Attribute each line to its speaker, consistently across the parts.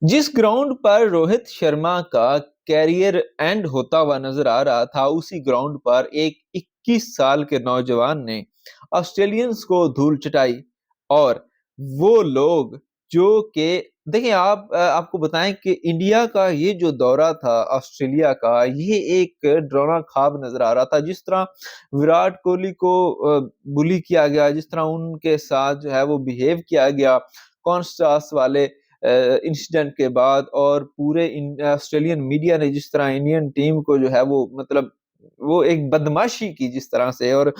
Speaker 1: जिस ग्राउंड पर रोहित शर्मा का कैरियर एंड होता हुआ नजर आ रहा था, उसी ग्राउंड पर एक 21 साल के नौजवान ने ऑस्ट्रेलियंस को धूल चटाई। और वो लोग जो कि देखिए, आपको बताएं कि इंडिया का ये जो दौरा था ऑस्ट्रेलिया का, ये एक डरावना ख्वाब नजर आ रहा था। जिस तरह विराट कोहली को बुली किया गया, जिस तरह उनके साथ जो है वो बिहेव किया गया कॉन्स्टास वाले इंसिडेंट के बाद, और पूरे ऑस्ट्रेलियन मीडिया ने जिस तरह इंडियन टीम को जो है वो मतलब वो एक बदमाशी की जिस तरह से, और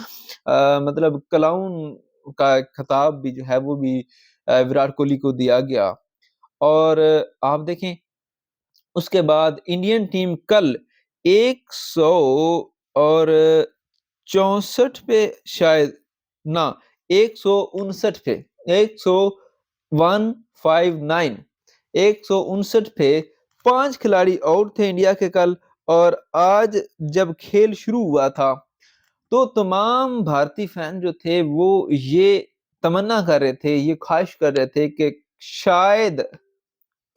Speaker 1: मतलब क्लाउन का खिताब भी जो है वो भी विराट कोहली को दिया गया। और आप देखें, उसके बाद इंडियन टीम कल 100 और 64 पे, शायद ना, 159 पे, 159 159 पे 5 खिलाड़ी आउट थे इंडिया के कल। और आज जब खेल शुरू हुआ था, तो तमाम भारतीय फैन जो थे वो ये तमन्ना कर रहे थे, ये ख्वाहिश कर रहे थे कि शायद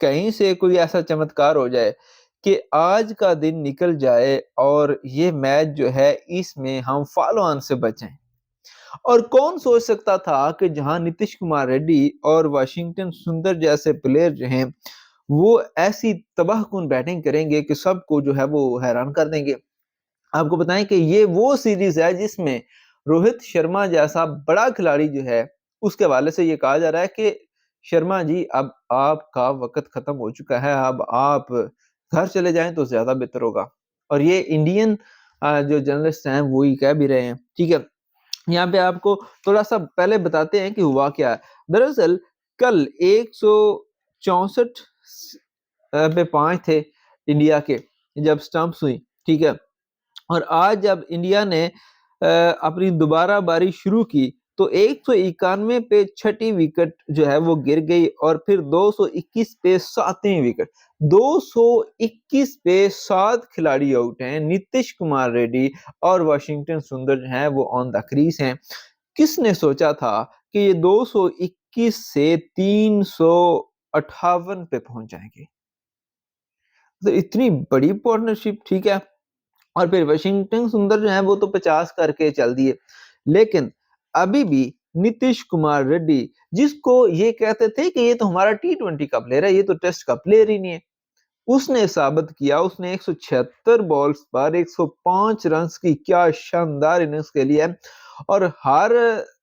Speaker 1: कहीं से कोई ऐसा चमत्कार हो जाए कि आज का दिन निकल जाए और ये मैच जो है इसमें हम फॉलो ऑन से बचें। और कौन सोच सकता था कि जहां नीतीश कुमार रेड्डी और वाशिंगटन सुंदर जैसे प्लेयर जो हैं वो ऐसी तबाहकुन बैटिंग करेंगे कि सबको जो है वो हैरान कर देंगे। आपको बताएं कि ये वो सीरीज है जिसमें रोहित शर्मा जैसा बड़ा खिलाड़ी जो है, उसके हवाले से ये कहा जा रहा है कि शर्मा जी, अब आपका वक्त खत्म हो चुका है, अब आप घर चले जाएं तो ज्यादा बेहतर होगा। और ये इंडियन जो जर्नलिस्ट हैं वो ही कह भी रहे हैं। ठीक है, यहाँ पे आपको थोड़ा सा पहले बताते हैं कि हुआ क्या है। दरअसल कल 164 पे 5 थे इंडिया के जब स्टंप्स हुई। ठीक है, और आज जब इंडिया ने अपनी दोबारा बारी शुरू की, तो 191 पे छठी विकेट जो है वो गिर गई, और फिर 221 पे सातवीं विकेट। 221 पे 7 खिलाड़ी आउट हैं। नीतीश कुमार रेड्डी और वाशिंगटन सुंदर जो हैं वो ऑन द क्रीज हैं। किसने सोचा था कि ये 221 से 358 पे पहुंच जाएंगे? तो इतनी बड़ी पार्टनरशिप। ठीक है, और फिर वाशिंगटन सुंदर जो है वो तो 50 करके चल दिए। लेकिन अभी भी नीतीश कुमार रेड्डी, जिसको ये कहते थे कि ये तो हमारा T20 का प्लेयर है, ये तो टेस्ट का प्लेयर ही नहीं है, उसने साबित किया। उसने 176 बॉल्स पर 105 रन की क्या शानदार इनिंग्स खेली है। और हर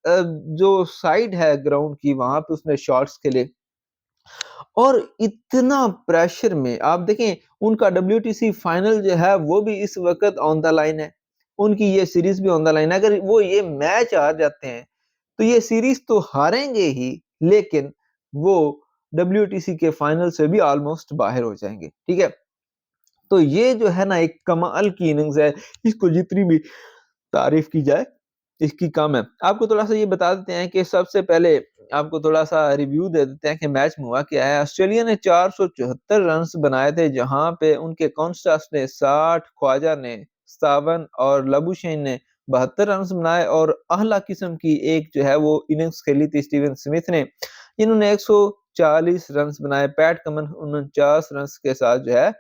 Speaker 1: जो साइड है ग्राउंड की, वहां पे उसने शॉट्स खेले। और इतना प्रेशर में आप देखें, उनका WTC फाइनल जो है वो भी इस वक्त ऑन द लाइन है, उनकी ये सीरीज भी ऑन द लाइन है। अगर वो ये मैच हार जाते हैं तो ये सीरीज तो हारेंगे ही, लेकिन वो WTC के फाइनल से भी ऑलमोस्ट बाहर हो जाएंगे। ठीक है, तो ये जो है ना एक कमाल की इनिंग्स है, इसको जितनी भी तारीफ की जाए इसकी कम है। आपको थोड़ा सा ये बता देते हैं कि सबसे पहले आपको थोड़ा सा रिव्यू दे देते हैं कि मैच में हुआ क्या है। ऑस्ट्रेलिया ने 474 रन बनाए थे, जहां पे उनके कॉन्स्टास ने 60, ख्वाजा ने 57 और लबुशेन ने 72 रन बनाए। और अहला किस्म की एक जो है वो इनिंग्स खेली थी स्टीवन स्मिथ ने, इन्होंने 140 रन बनाए। पैट कमन 49 रन के साथ जो है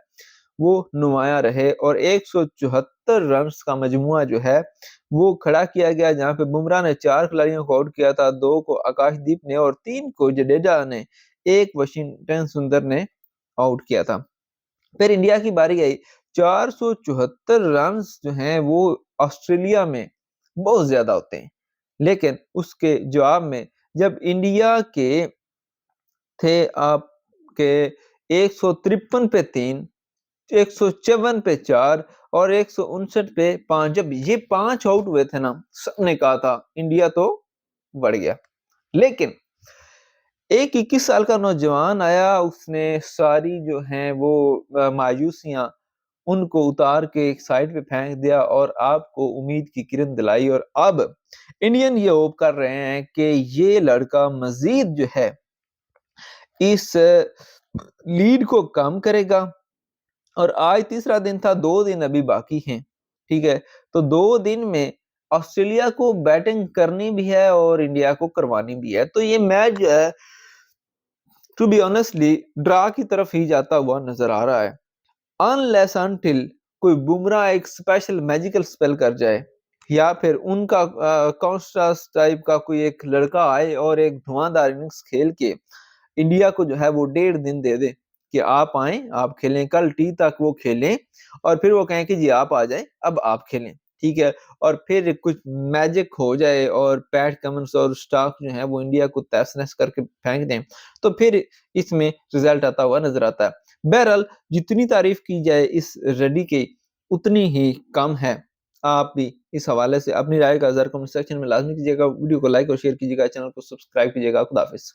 Speaker 1: वो नुमाया रहे, और 174 रन का मजमुआ जो है वो खड़ा किया गया, जहां पे बुमराह ने 4 खिलाड़ियों को आउट किया था, 2 को आकाशदीप ने और 3 को जडेजा ने, 1 वाशिंगटन सुंदर ने आउट किया था। फिर इंडिया की बारी आई। 474 रन जो हैं वो ऑस्ट्रेलिया में बहुत ज्यादा होते हैं, लेकिन उसके जवाब में जब इंडिया के थे आपके 153 पे 3, 154 पे 4 और 159 पे 5, जब ये 5 आउट हुए थे ना, सबने कहा था इंडिया तो बढ़ गया। लेकिन एक 21 साल का नौजवान आया, उसने सारी जो हैं वो मायूसियां उनको उतार के एक साइड पे फेंक दिया, और आपको उम्मीद की किरण दिलाई। और अब इंडियन ये होप कर रहे हैं कि ये लड़का मजीद जो है इस लीड को कम करेगा। और आज तीसरा दिन था, 2 दिन अभी बाकी हैं। ठीक है, तो 2 दिन में ऑस्ट्रेलिया को बैटिंग करनी भी है और इंडिया को करवानी भी है। तो ये मैच जो है टू बी ऑनेस्टली ड्रा की तरफ ही जाता हुआ नजर आ रहा है, अनलेस अनटिल कोई बुमराह एक स्पेशल मैजिकल स्पेल कर जाए या फिर उनका कॉन्ट्रास्ट टाइप का कोई एक लड़का आए और एक धुआंधार इनिंग्स खेल के इंडिया को जो है वो 1.5 दिन दे दे कि आप आए, आप खेलें, कल टी तक वो खेलें और फिर वो कहें कि जी आप आ जाएं, अब आप खेलें, ठीक है, और फिर कुछ मैजिक हो जाए और पैट कमिंस और स्टार्क जो है वो इंडिया को तहस नहस करके फेंक दें, तो फिर इसमें रिजल्ट आता हुआ नजर आता है। बहरहाल जितनी तारीफ की जाए इस रेडी की उतनी ही कम है। आप भी इस हवाले से अपनी राय का ज़रा कमेंट सेक्शन में लाज़मी कीजिएगा, वीडियो को लाइक और शेयर कीजिएगा, चैनल को सब्सक्राइब कीजिएगा। खुदा हाफ़िज़।